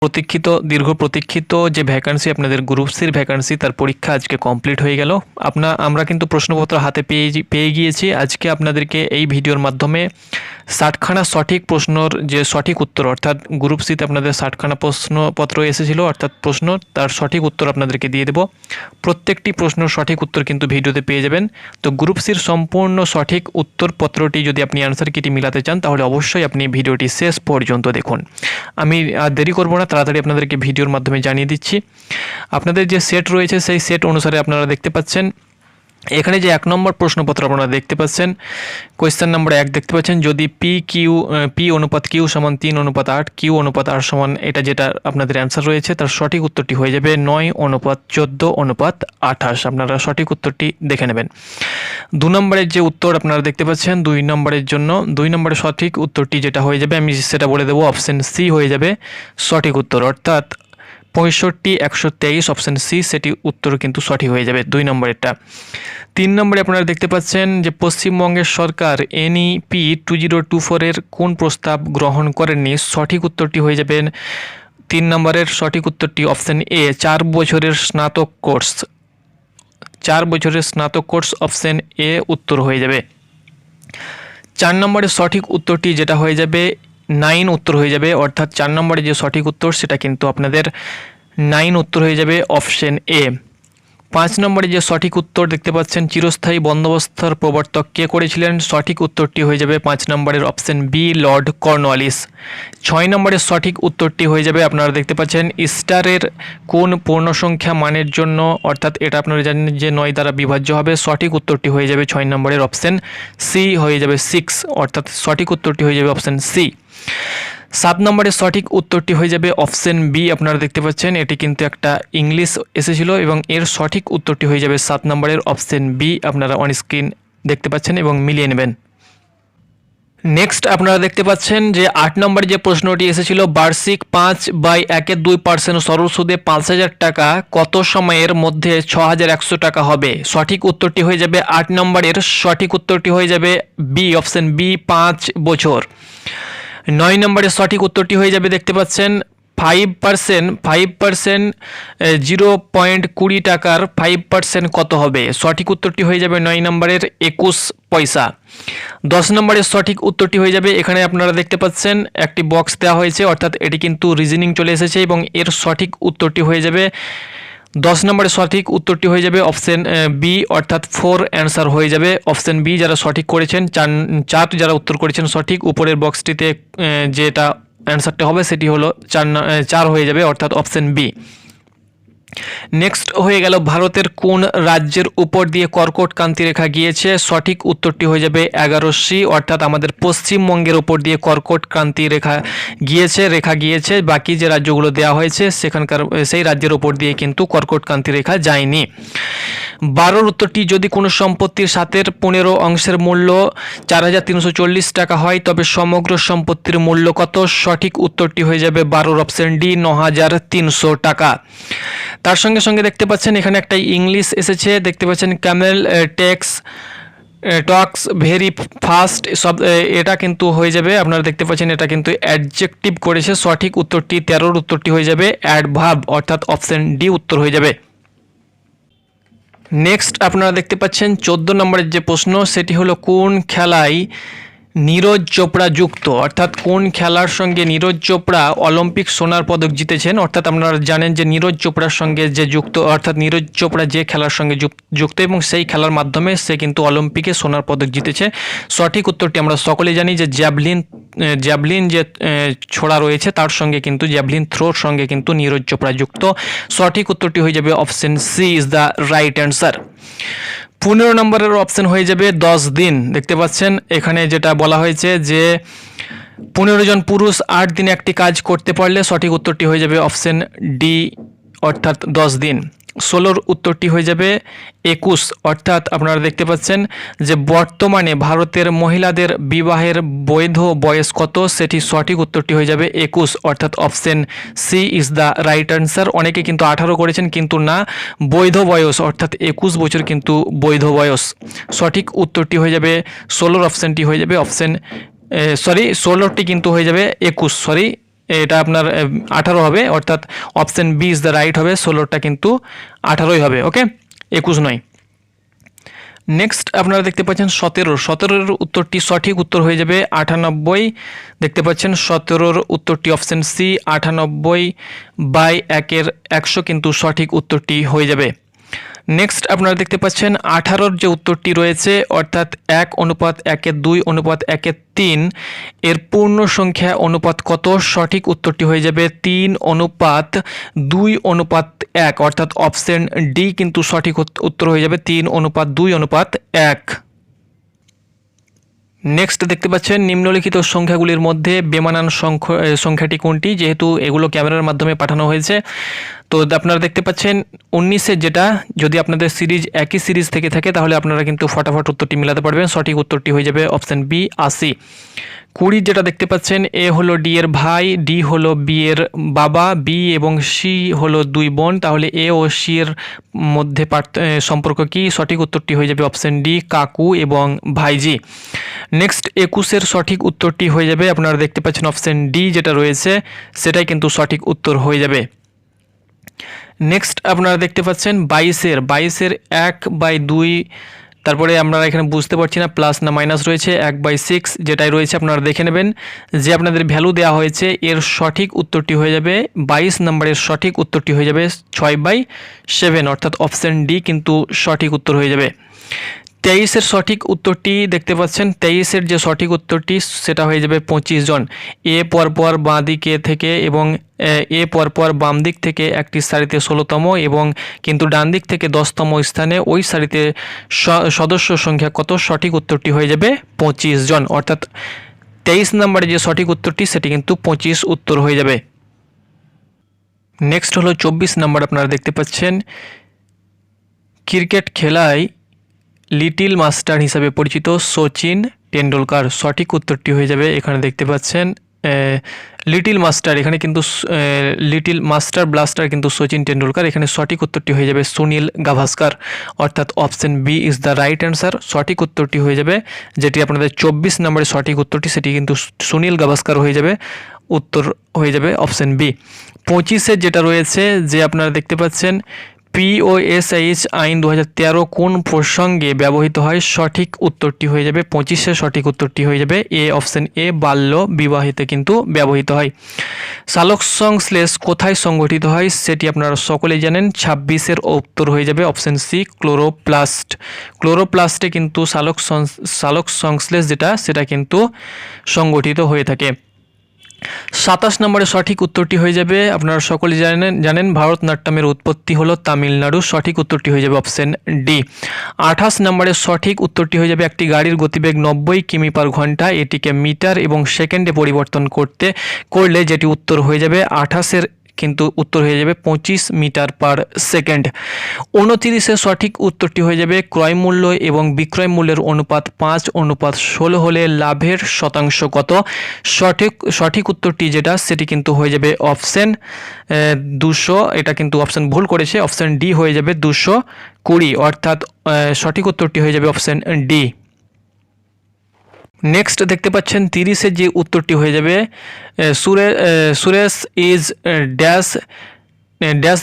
দীর্ঘ প্রতীক্ষিত যে ভ্যাকান্সি আপনাদের গ্রুপ সির ভ্যাকান্সি তার পরীক্ষা আজকে কমপ্লিট হয়ে গেল। আমরা কিন্তু প্রশ্নপত্র হাতে পেয়ে গিয়েছি। আজকে আপনাদেরকে এই ভিডিওর মাধ্যমে 60খানা সঠিক প্রশ্নর যে সঠিক উত্তর, অর্থাৎ গ্রুপ সিতে আপনাদের 60খানা প্রশ্নপত্র এসেছিল, অর্থাৎ প্রশ্ন তার সঠিক উত্তর আপনাদেরকে দিয়ে দেব। প্রত্যেকটি প্রশ্নের সঠিক উত্তর কিন্তু ভিডিওতে পেয়ে যাবেন। তো গ্রুপ সির সম্পূর্ণ সঠিক উত্তরপত্রটি যদি আপনি অ্যান্সার কিটি মিলাতে চান তাহলে অবশ্যই আপনি ভিডিওটি শেষ পর্যন্ত দেখুন। আমি আর দেরি করব না, তাড়াতাড়ি আপনাদেরকে ভিডিওর মাধ্যমে জানিয়ে দিচ্ছি। আপনাদের যে সেট রয়েছে সেই সেট অনুসারে আপনারা দেখতে পাচ্ছেন এখানে যে 1 নম্বর প্রশ্নপত্র আপনারা দেখতে পাচ্ছেন, কোয়েশ্চেন নাম্বার 1 দেখতে পাচ্ছেন, যদি পি অনুপাত কিউ সমান 3:8, কিউ অনুপাত আর সমান, এটা যেটা আপনাদের অ্যান্সার রয়েছে তার সঠিক উত্তরটি হয়ে যাবে 9:14:28। আপনারা সঠিক উত্তরটি দেখে নেবেন। 2 নম্বরের যে উত্তর আপনারা দেখতে পাচ্ছেন 2 নম্বরের জন্য 2 নম্বরের সঠিক উত্তরটি যেটা হয়ে যাবে আমি সেটা বলে দেবো, অপশন সি হয়ে যাবে সঠিক উত্তর, অর্থাৎ 65:123 অপশন সি সেটি উত্তর কিন্তু সঠিক হয়ে যাবে 2 নম্বরেরটা। 3 নম্বরে আপনারা দেখতে পাচ্ছেন যে পশ্চিমবঙ্গের সরকার NEP 2024 এর কোন প্রস্তাব গ্রহণ করেননি, সঠিক উত্তরটি হয়ে যাবেন 3 নম্বরের সঠিক উত্তরটি অপশন এ 4 বছরের স্নাতক কোর্স। 4 বছরের স্নাতক কোর্স অপশন এ উত্তর হয়ে যাবে। 4 নম্বরের সঠিক উত্তরটি যেটা হয়ে যাবে 9 উত্তর হয়ে যাবে, অর্থাৎ 4 নম্বরে যে সঠিক উত্তর সেটা কিন্তু আপনাদের 9 উত্তর হয়ে যাবে অপশন এ। 5 নম্বরে যে সঠিক উত্তর দেখতে পাচ্ছেন, চিরস্থায়ী বন্দোবস্তের প্রবর্তক কে করেছিলেন, সঠিক উত্তরটি হয়ে যাবে 5 নম্বরের অপশন বি লর্ড কর্নওয়ালিস। 6 নম্বরের সঠিক উত্তরটি হয়ে যাবে, আপনারা দেখতে পাচ্ছেন স্টারের কোন পূর্ণসংখ্যা মানের জন্য, অর্থাৎ এটা আপনারা জানেন যে 9 দ্বারা বিভাজ্য হবে, সঠিক উত্তরটি হয়ে যাবে 6 নম্বরের অপশন সি হয়ে যাবে 6, অর্থাৎ সঠিক উত্তরটি হয়ে যাবে অপশন সি। 7 নম্বরের সঠিক উত্তরটি হয়ে যাবে অপশন বি। আপনারা দেখতে পাচ্ছেন এটি কিন্তু একটা ইংলিশ এসেছিল এবং এর সঠিক উত্তরটি হয়ে যাবে 7 নম্বরের অপশন বি। আপনারা অন স্ক্রিন দেখতে পাচ্ছেন এবং মিলিয়ে নেবেন। নেক্সট আপনারা দেখতে পাচ্ছেন যে 8 নম্বরে যে প্রশ্নটি এসেছিল, বার্ষিক 5/1/2% সরল সুদে 5,000 টাকা কত সময়ের মধ্যে 6,100 টাকা হবে, সঠিক উত্তরটি হয়ে যাবে 8 নম্বরের সঠিক উত্তরটি হয়ে যাবে বি অপশন বি 5 বছর। 9 নম্বরের সঠিক উত্তরটি হয়ে যাবে, দেখতে পাচ্ছেন 5% 0.20 টাকার 5% কত হবে, সঠিক উত্তরটি হয়ে যাবে 9 নম্বরের 21 পয়সা। 10 নম্বরের সঠিক উত্তরটি হয়ে যাবে, এখানে আপনারা দেখতে পাচ্ছেন একটি বক্স দেওয়া হয়েছে, অর্থাৎ এটি কিন্তু রিজনিং চলে এসেছে এবং এর সঠিক উত্তরটি হয়ে যাবে 10 নম্বরের সঠিক উত্তরটি হয়ে যাবে অপশন বি, অর্থাৎ 4 অ্যান্সার হয়ে যাবে অপশন বি যারা সঠিক করেছেন। 4 যারা উত্তর করেছেন সঠিক, উপরের বক্সটিতে যেটা অ্যান্সারটা হবে সেটি হলো 4 হয়ে যাবে, অর্থাৎ অপশন বি। নেক্সট হয়ে গেল, ভারতের কোন রাজ্যের উপর দিয়ে কর্কট ক্রান্তি রেখা গিয়েছে, সঠিক উত্তরটি হয়ে যাবে 11C, অর্থাৎ আমাদের পশ্চিমবঙ্গের উপর দিয়ে কর্কট ক্রান্তি রেখা গিয়েছে। বাকি যে রাজ্যগুলো দেওয়া হয়েছে সেখানকার সেই রাজ্যের উপর দিয়ে কিন্তু কর্কট ক্রান্তি রেখা যায়নি। 12 উত্তরটি, যদি কোনো সম্পত্তির 7/15 অংশের মূল্য 4,340 টাকা হয় তবে সমগ্র সম্পত্তির মূল্য কত, সঠিক উত্তরটি হয়ে যাবে 12 অপশন ডি 9,300 টাকা। তার সঙ্গে সঙ্গে দেখতে পাচ্ছেন এখানে একটা ইংলিশ এসেছে, দেখতে পাচ্ছেন ক্যামেল টক্স ভেরি ফাস্ট, সব এটা কিন্তু হয়ে যাবে, আপনারা দেখতে পাচ্ছেন এটা কিন্তু অ্যাডজেক্টিভ করেছে, সঠিক উত্তরটি 13 উত্তরটি হয়ে যাবে অ্যাডভার্ব, অর্থাৎ অপশন ডি উত্তর হয়ে যাবে। নেক্সট আপনারা দেখতে পাচ্ছেন 14 নম্বরের যে প্রশ্ন সেটি হলো, কোন খেলায় নীরজ চোপড়া যুক্ত, অর্থাৎ কোন খেলার সঙ্গে নীরজ চোপড়া অলিম্পিক সোনার পদক জিতেছেন, অর্থাৎ আপনারা জানেন যে নীরজ চোপড়ার সঙ্গে যে যুক্ত, অর্থাৎ নীরজ চোপড়া যে খেলার সঙ্গে যুক্ত এবং সেই খেলার মাধ্যমে সে কিন্তু অলিম্পিকে সোনার পদক জিতেছে। সঠিক উত্তরটি আমরা সকলে জানি যে জ্যাভলিন যে ছোড়া রয়েছে তার সঙ্গে কিন্তু জ্যাভলিন থ্রোর সঙ্গে কিন্তু নীরজ চোপড়া যুক্ত, সঠিক উত্তরটি হয়ে যাবে option C is the right answer. 15 নম্বরের অপশন হয়ে যাবে 10 দিন। দেখতে পাচ্ছেন এখানে যেটা বলা হয়েছে যে 15 জন পুরুষ 8 দিনে একটি কাজ করতে পারলে সঠিক উত্তরটি হয়ে যাবে অপশন ডি, অর্থাৎ 10 দিন। 16 উত্তরটি হয়ে যাবে 21, অর্থাৎ আপনারা দেখতে পাচ্ছেন যে বর্তমানে ভারতের মহিলাদের বিবাহের বৈধ বয়স কত, সেটি সঠিক উত্তরটি হয়ে যাবে 21, অর্থাৎ option C is the right answer. অনেকে কিন্তু 18 করেছেন, কিন্তু না, বৈধ বয়স অর্থাৎ 21 বছর কিন্তু বৈধ বয়স। সঠিক উত্তরটি হয়ে যাবে 16 অপশনটি হয়ে যাবে অপশন 16টি কিন্তু হয়ে যাবে 21, এটা আপনার 18 হবে, অর্থাৎ option B is the right হবে, 16টা কিন্তু 18ই হবে। ওকে, 21 নয়। নেক্সট আপনারা দেখতে পাচ্ছেন 17 উত্তরটি সঠিক উত্তর হয়ে যাবে 98। দেখতে পাচ্ছেন 17 উত্তরটি অপশন সি 98/100 কিন্তু সঠিক উত্তরটি হয়ে যাবে। নেক্সট আপনারা দেখতে পাচ্ছেন 18 যে উত্তরটি রয়েছে, অর্থাৎ 1:2:1:3 এর পূর্ণ সংখ্যা অনুপাত কত? সঠিক উত্তরটি হয়ে যাবে 3:2:1, অর্থাৎ অপশন ডি কিন্তু সঠিক উত্তর হয়ে যাবে 3:2:1। নেক্সট দেখতে পাচ্ছেন নিম্নলিখিত সংখ্যাগুলির মধ্যে বেমানান সংখ্যাটি কোনটি? যেহেতু এগুলো ক্যামেরার মাধ্যমে পাঠানো হয়েছে, তো আপনারা দেখতে পাচ্ছেন 19-এর যেটা, যদি আপনাদের সিরিজ একই সিরিজ থেকে থাকে তাহলে আপনারা কিন্তু ফটাফট উত্তরটি মিলাতে পারবেন। সঠিক উত্তরটি হয়ে যাবে অপশন বি 80। 20 যেটা দেখতে পাচ্ছেন, এ হলো ডি এর ভাই, ডি হলো বি এর বাবা, বি এবং সি হলো 2 বোন, তাহলে এ ও সি এর মধ্যে সম্পর্ক কি? সঠিক উত্তরটি হয়ে যাবে অপশন ডি কাকু এবং ভাইজি। নেক্সট 21-এর সঠিক উত্তরটি হয়ে যাবে, আপনারা দেখতে পাচ্ছেন অপশন ডি যেটা রয়েছে সেটাই কিন্তু সঠিক উত্তর হয়ে যাবে। নেক্সট আপনারা দেখতে পাচ্ছেন 22-এর 1/2, তারপরে আমরা এখানে বুঝতে পারছি না প্লাস না মাইনাস রয়েছে, 1/6 যেটাই রয়েছে আপনারা দেখে নেবেন। যে আপনাদের ভ্যালু দেওয়া হয়েছে এর সঠিক উত্তরটি হয়ে যাবে 22 নম্বরের সঠিক উত্তরটি হয়ে যাবে 6/7, অর্থাৎ অপশন ডি কিন্তু সঠিক উত্তর হয়ে যাবে। 23-এর সঠিক উত্তরটি দেখতে পাচ্ছেন, 23-এর যে সঠিক উত্তরটি সেটা হয়ে যাবে 25 জন। এ পরপর বাঁ দিকে থেকে এবং এ পরপর বাম দিক থেকে একটি সারিতে 16তম এবং কিন্তু ডান দিক থেকে 10তম স্থানে ওই সারিতে সদস্য সংখ্যা কত? সঠিক উত্তরটি হয়ে যাবে 25 জন, অর্থাৎ 23 নম্বরে যে সঠিক উত্তরটি সেটি কিন্তু 25 উত্তর হয়ে যাবে। নেক্সট হলো 24 নম্বর, আপনারা দেখতে পাচ্ছেন ক্রিকেট খেলায় লিটিল মাস্টার হিসাবে পরিচিত সচিন টেন্ডুলকার। সঠিক উত্তরটি হয়ে যাবে, এখানে দেখতে পাচ্ছেন লিটিল মাস্টার, এখানে কিন্তু লিটিল মাস্টার ব্লাস্টার কিন্তু সচিন টেন্ডুলকার, এখানে সঠিক উত্তরটি হয়ে যাবে সুনীল গাভাস্কার, অর্থাৎ option B is the right answer. সঠিক উত্তরটি হয়ে যাবে, যেটি আপনাদের 24 নম্বরের সঠিক উত্তরটি সেটি কিন্তু সুনীল গাভাস্কার হয়ে যাবে, উত্তর হয়ে যাবে অপশন বি। 25-এর যেটা রয়েছে, যে আপনারা দেখতে পাচ্ছেন POSH আইন 2013 কোন প্রসঙ্গে ব্যবহৃত হয়? সঠিক উত্তরটি হয়ে যাবে 25-এর সঠিক উত্তরটি হয়ে যাবে এ, অপশন এ বাল্য বিবাহিতে কিন্তু ব্যবহৃত হয়। সালোক সংশ্লেষ কোথায় সংঘটিত হয়? সেটি আপনারা সকলেই জানেন, 26-এর উত্তর হয়ে যাবে অপশন সি ক্লোরোপ্লাস্ট। ক্লোরোপ্লাস্টে কিন্তু সালোক সংশ্লেষ যেটা সেটা কিন্তু সংঘটিত হয়ে থাকে। 27 নম্বরের সঠিক উত্তরটি হয়ে যাবে, আপনারা সকলে জানেন ভারতনাট্যমের উৎপত্তি হলো তামিলনাড়ু। সঠিক উত্তরটি হয়ে যাবে অপশন ডি। 28 নম্বরের সঠিক উত্তরটি হয়ে যাবে একটি গাড়ির গতিবেগ 90 কিমি/ঘন্টা, এটিকে মিটার এবং সেকেন্ডে পরিবর্তন করলে যেটি উত্তর হয়ে যাবে 28-এর কিন্তু উত্তর হয়ে যাবে 25 মিটার/সেকেন্ড। 29-এর সঠিক উত্তরটি হয়ে যাবে ক্রয় মূল্য এবং বিক্রয় মূল্যের অনুপাত 5:16 হলে লাভের শতাংশ কত? সঠিক উত্তরটি যেটা সেটি কিন্তু হয়ে যাবে অপশন 200, এটা কিন্তু অপশন ভুল করেছে, অপশন ডি হয়ে যাবে 220, অর্থাৎ সঠিক উত্তরটি হয়ে যাবে অপশন ডি। নেক্সট দেখতে পাচ্ছেন 30-এর যে উত্তরটি হয়ে যাবে সুরেশ ইজ ড্যাশ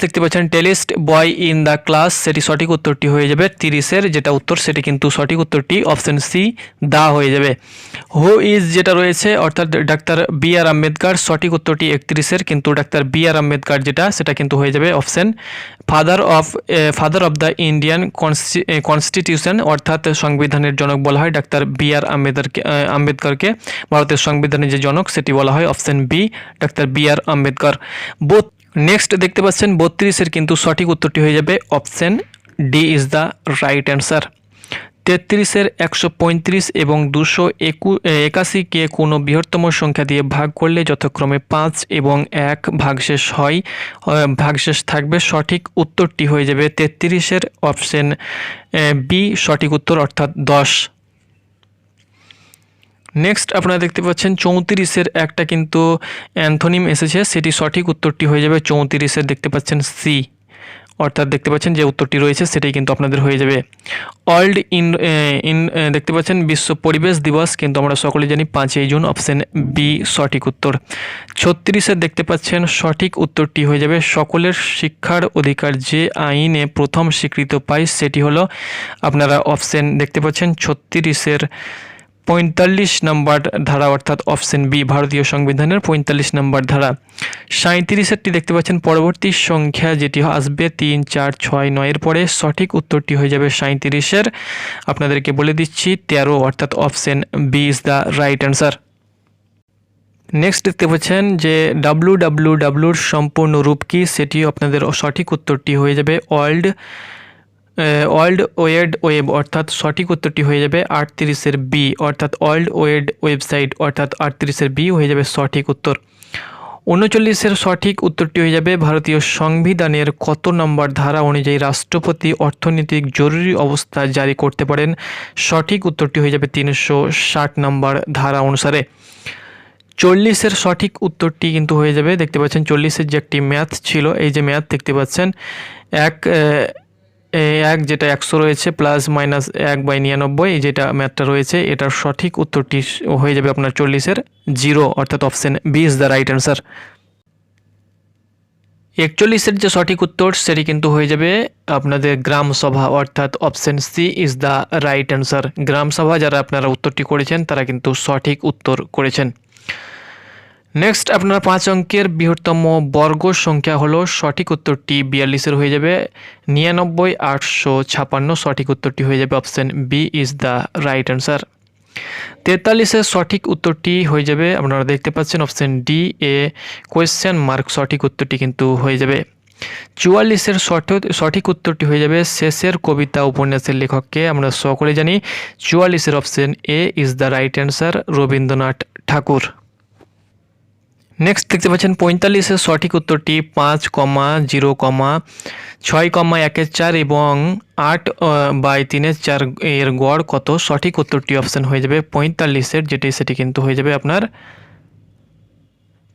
দেখতে পাচ্ছেন টেলিস্ট বয় ইন দ্য ক্লাস, সেটি সঠিক উত্তরটি হয়ে যাবে 30-এর যেটা উত্তর সেটি কিন্তু সঠিক উত্তরটি অপশন সি দা হয়ে যাবে। হু ইজ যেটা রয়েছে, অর্থাৎ ডাক্তার BR আম্বেদকর, সঠিক উত্তরটি 31-এর কিন্তু ডাক্তার BR আম্বেদকর যেটা সেটা কিন্তু হয়ে যাবে option father of the Indian constitution, অর্থাৎ সংবিধানের জনক বলা হয় ডাক্তার BR আম্বেদকরকে। ভারতের সংবিধানের যে জনক সেটি বলা হয় option B doctor BR Ambedkar. Next দেখতে পাচ্ছেন 32-এর কিন্তু সঠিক উত্তরটি হয়ে যাবে option D is the right answer. 33-এর 135 এবং 281-কে কোনো বৃহত্তম সংখ্যা দিয়ে ভাগ করলে যথাক্রমে 5 এবং 1 ভাগশেষ থাকবে। সঠিক উত্তরটি হয়ে যাবে 33-এর অপশন বি সঠিক উত্তর, অর্থাৎ 10। নেক্সট আপনারা দেখতে পাচ্ছেন 34-এর একটা কিন্তু অ্যান্থোনিম এসেছে, সেটি সঠিক উত্তরটি হয়ে যাবে 34-এর দেখতে পাচ্ছেন সি, অর্থাৎ দেখতে পাচ্ছেন যে উত্তরটি রয়েছে সেটাই কিন্তু আপনাদের হয়ে যাবে। ওয়ার্ল্ড ইন দেখতে পাচ্ছেন বিশ্ব পরিবেশ দিবস, কিন্তু আমরা সকলে জানি 5ই জুন, অপশন বি সঠিক উত্তর। 36 দেখতে পাচ্ছেন সঠিক উত্তরটি হয়ে যাবে সকলের শিক্ষার অধিকার যে আইনে প্রথম স্বীকৃত পায় সেটি হলো আপনারা অপশন দেখতে পাচ্ছেন 36 45 নম্বর ধারা, অর্থাৎ অপশন বি ভারতীয় সংবিধানের 45 নম্বর ধারা। 37টি দেখতে পাচ্ছেন পরবর্তী সংখ্যা যেটি আসবে 3, 4, 6, 9 পরে সঠিক উত্তরটি হয়ে যাবে 37 আপনাদেরকে বলে দিচ্ছি 13, অর্থাৎ option B is the right answer. Next দেখতে পাচ্ছেন যে WWWর সম্পূর্ণ রূপ কি, সেটি আপনাদের সঠিক উত্তরটি হয়ে যাবে ওয়ার্ল্ড ওয়েড ওয়েব, অর্থাৎ সঠিক উত্তরটি হয়ে যাবে 38 বি, অর্থাৎ ওয়ার্ল্ড ওয়েড ওয়েবসাইট, অর্থাৎ 38 বি হয়ে যাবে সঠিক উত্তর। 39 সঠিক উত্তরটি হয়ে যাবে ভারতীয় সংবিধানের কত নম্বর ধারা অনুযায়ী রাষ্ট্রপতি অর্থনৈতিক জরুরি অবস্থা জারি করতে পারেন, সঠিক উত্তরটি হয়ে যাবে 360 নম্বর ধারা অনুসারে। 40 সঠিক উত্তরটি কিন্তু হয়ে যাবে, দেখতে পাচ্ছেন 40 যে একটি ম্যাথ ছিল, এই যে ম্যাথ দেখতে পাচ্ছেন এক যেটা 100 রয়েছে প্লাস মাইনাস 1/99 যেটা ম্যাথটা রয়েছে, এটার সঠিক উত্তরটি হয়ে যাবে আপনার 40 0, অর্থাৎ option B is the right answer. 41 যে সঠিক উত্তর সেটি কিন্তু হয়ে যাবে আপনাদের গ্রাম সভা, অর্থাৎ option C is the right answer. Gram sabha যারা আপনারা উত্তরটি করেছেন তারা কিন্তু সঠিক উত্তর করেছেন। নেক্সট আপনার 5 অঙ্কের বৃহত্তম বর্গ সংখ্যা হলো, সঠিক উত্তরটি 42 হয়ে যাবে 99,856, সঠিক উত্তরটি হয়ে যাবে option B is the right answer. 43 সঠিক উত্তরটি হয়ে যাবে আপনারা দেখতে পাচ্ছেন option D A question mark, সঠিক উত্তরটি কিন্তু হয়ে যাবে। 44 সঠিক উত্তরটি হয়ে যাবে শেষের কবিতা উপন্যাসের লেখককে আমরা সকলে জানি, 44 option A is the right answer, Rabindranath Thakur. Next দেখতে পাচ্ছেন 45 সঠিক উত্তরটি 5,0, 6,1/4 এবং 8/3 এর গড় কত, সঠিক উত্তরটি অপশন হয়ে যাবে 45 যেটি সেটি কিন্তু হয়ে যাবে আপনার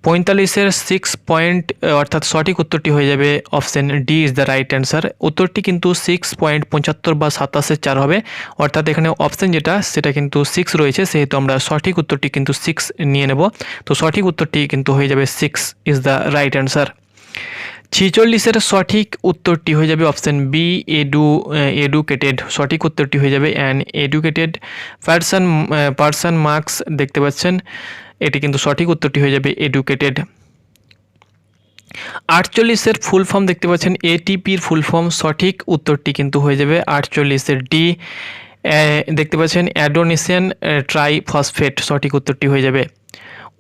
45 6 পয়েন্ট, অর্থাৎ সঠিক উত্তরটি হয়ে যাবে option D is the right answer. উত্তরটি কিন্তু 6.75 বা 27 4 হবে, অর্থাৎ এখানে অপশন যেটা সেটা কিন্তু 6 রয়েছে, সেহেতু আমরা সঠিক উত্তরটি কিন্তু 6 নিয়ে নেব, তো সঠিক উত্তরটি কিন্তু হয়ে যাবে 6 ইজ দ্য রাইট অ্যান্সার। 46 সঠিক উত্তরটি হয়ে যাবে অপশন বি এডুকেটেড, সঠিক উত্তরটি হয়ে যাবে অ্যান এডুকেটেড পারসন মার্কস, দেখতে পাচ্ছেন এটি কিন্তু সঠিক উত্তরটি হয়ে যাবে এডুকেটেড। 48 ফুল ফর্ম দেখতে পাচ্ছেন এটিপির ফুল ফর্ম, সঠিক উত্তরটি কিন্তু হয়ে যাবে 48 ডি, দেখতে পাচ্ছেন অ্যাডোনিসিয়ান ট্রাইফসফেট, সঠিক উত্তরটি হয়ে যাবে।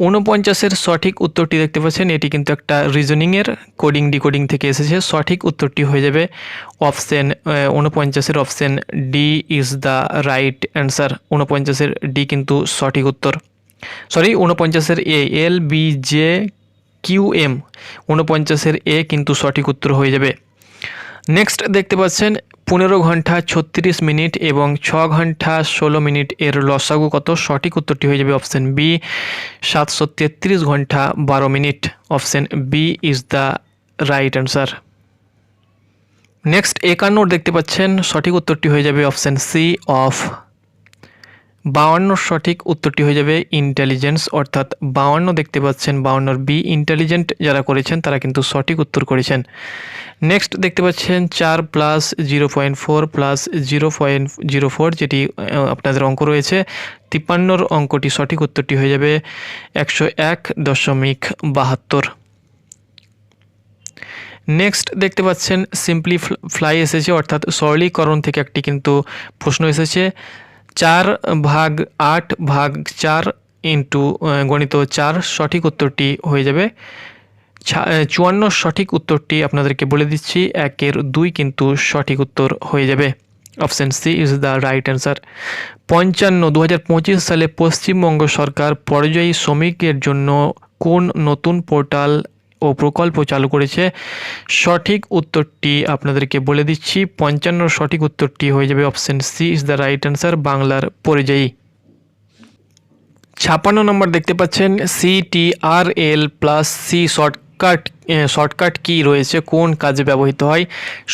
49 সঠিক উত্তরটি দেখতে পাচ্ছেন এটি কিন্তু একটা রিজনিংয়ের কোডিং ডিকোডিং থেকে এসেছে, সঠিক উত্তরটি হয়ে যাবে option 49 option D is the right answer. 49 D কিন্তু সঠিক উত্তর, 49 LBJQM, 49 এ কিন্তু সঠিক উত্তর হয়ে যাবে। নেক্সট দেখতে পাচ্ছেন 15 ঘন্টা 36 মিনিট এবং 6 ঘন্টা 16 মিনিট এর লসাগু কত, সঠিক উত্তরটি হয়ে যাবে অপশন বি 733 ঘন্টা 12 minute, option B is the right answer. Next 51 দেখতে পাচ্ছেন সঠিক উত্তরটি হয়ে যাবে অপশন সি অফ। 52 সঠিক উত্তরটি হয়ে যাবে ইন্টেলিজেন্স, অর্থাৎ 52 দেখতে পাচ্ছেন 52 বি ইন্টেলিজেন্ট যারা করেছেন তারা কিন্তু সঠিক উত্তর করেছেন। নেক্সট দেখতে পাচ্ছেন 4 + 0.4 + 0.04 যেটি আপনাদের অঙ্ক রয়েছে, 53 অঙ্কটি সঠিক উত্তরটি হয়ে যাবে 101.72। নেক্সট দেখতে পাচ্ছেন সিম্পলিফাই এসেছে, অর্থাৎ সরলীকরণ থেকে একটি কিন্তু প্রশ্ন এসেছে, 4/8/4 ইন্টু গণিত 4, সঠিক উত্তরটি হয়ে যাবে 54, সঠিক উত্তরটি আপনাদেরকে বলে দিচ্ছি 1/2 কিন্তু সঠিক উত্তর হয়ে যাবে, option C is the right answer. 55 2025 সালে পশ্চিমবঙ্গ সরকার পরিযায়ী শ্রমিকের জন্য কোন নতুন পোর্টাল ও প্রকল্প চালু করেছে, সঠিক উত্তরটি আপনাদেরকে বলে দিচ্ছি 55 সঠিক উত্তরটি হয়ে যাবে option C is the right answer, বাংলার পরিযায়ী। 56 নম্বর দেখতে পাচ্ছেন CTRL + C শর্টকাট কি রয়েছে, কোন কাজে ব্যবহৃত হয়?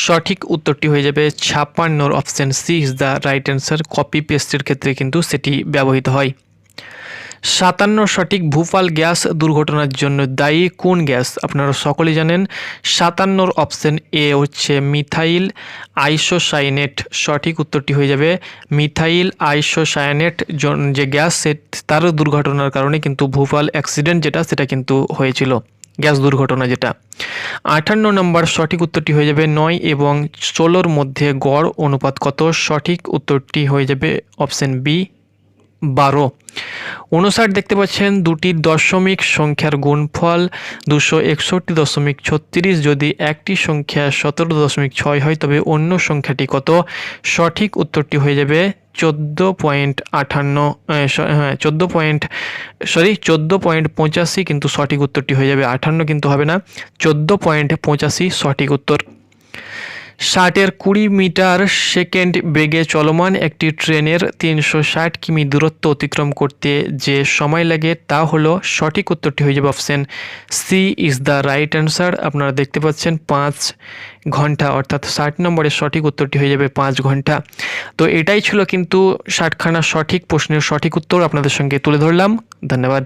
সঠিক উত্তরটি হয়ে যাবে 56, option C is the right answer. Copy পেস্টের ক্ষেত্রে কিন্তু সেটি ব্যবহৃত হয়। 57 সঠিক, ভূপাল গ্যাস দুর্ঘটনার জন্য দায়ী কোন গ্যাস? আপনারা সকলেই জানেন 57 অপশন এ হচ্ছে মিথাইল আইসোসায়ানেট। সঠিক উত্তরটি হয়ে যাবে মিথাইল আইসোসায়ানেট যে গ্যাস, তার দুর্ঘটনার কারণে কিন্তু ভূপাল অ্যাক্সিডেন্ট যেটা সেটা কিন্তু হয়েছিল, গ্যাস দুর্ঘটনা যেটা। 58 নম্বর সঠিক উত্তরটি হয়ে যাবে 9 এবং 16-র মধ্যে গড় অনুপাত কত? সঠিক উত্তরটি হয়ে যাবে অপশন বি 12। 59 দেখতে পাচ্ছেন দুটি দশমিক সংখ্যার গুণফল 261.36। যদি একটি সংখ্যা 17.6 হয় তবে অন্য সংখ্যাটি কত? সঠিক উত্তরটি হয়ে যাবে 14.85 কিন্তু সঠিক উত্তরটি হয়ে যাবে 58 কিন্তু হবে না, 14.85 সঠিক উত্তর। 60-এর 20 মিটার সেকেন্ড বেগে চলমান একটি ট্রেনের 360 কিমি দূরত্ব অতিক্রম করতে যে সময় লাগে তা হলো, সঠিক উত্তরটি হয়ে যাবে option C is the right answer. আপনারা দেখতে পাচ্ছেন 5 ঘন্টা, অর্থাৎ 60 নম্বরের সঠিক উত্তরটি হয়ে যাবে 5 ঘন্টা। তো এটাই ছিল কিন্তু 60খানা সঠিক প্রশ্নের সঠিক উত্তর আপনাদের সঙ্গে তুলে ধরলাম। ধন্যবাদ।